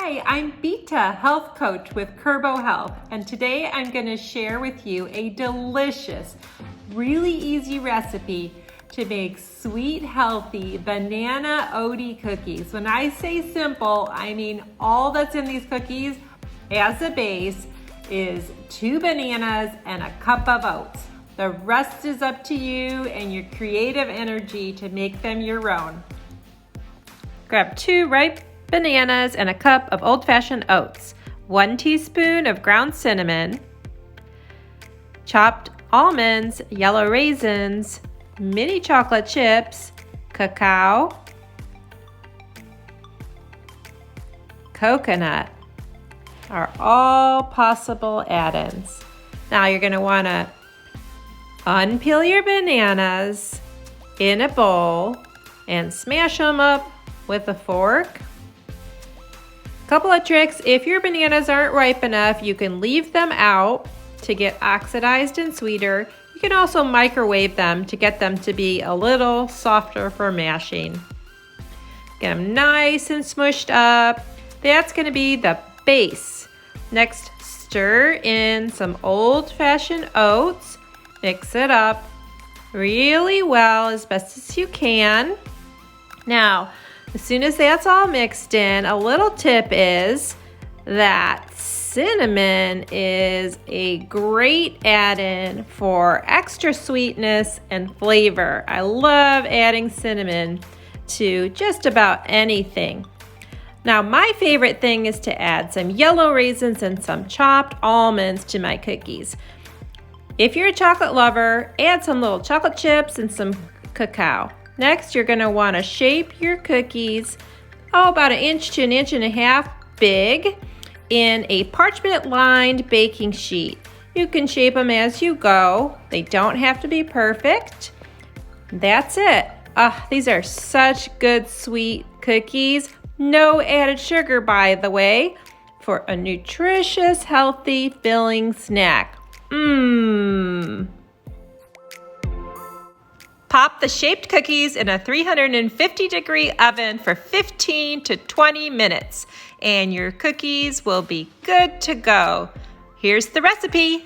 Hi, I'm Beta, health coach with Curbo Health, and today I'm going to share with you a delicious, really easy recipe to make sweet, healthy banana Oatie cookies. When I say simple, I mean all that's in these cookies as a base is 2 bananas and a cup of oats. The rest is up to you and your creative energy to make them your own. Grab 2 ripe bananas and a cup of old-fashioned oats, 1 teaspoon of ground cinnamon, chopped almonds, yellow raisins, mini chocolate chips, cacao, coconut are all possible add-ins. Now you're going to want to unpeel your bananas in a bowl and smash them up with a fork. Couple of tricks: if your bananas aren't ripe enough, you can leave them out to get oxidized and sweeter. You can also microwave them to get them to be a little softer for mashing. Get them nice and smushed up. That's going to be the base. Next, stir in some old-fashioned oats. Mix it up really well as best as you can. Now, as soon as that's all mixed in, a little tip is that cinnamon is a great add-in for extra sweetness and flavor. I love adding cinnamon to just about anything. Now, my favorite thing is to add some yellow raisins and some chopped almonds to my cookies. If you're a chocolate lover, add some little chocolate chips and some cacao. Next, you're going to want to shape your cookies about 1 inch to 1.5 inches big in a parchment-lined baking sheet. You can shape them as you go. They don't have to be perfect. That's it. These are such good sweet cookies. No added sugar, by the way, for a nutritious, healthy, filling snack. Pop the shaped cookies in a 350-degree oven for 15 to 20 minutes, and your cookies will be good to go. Here's the recipe.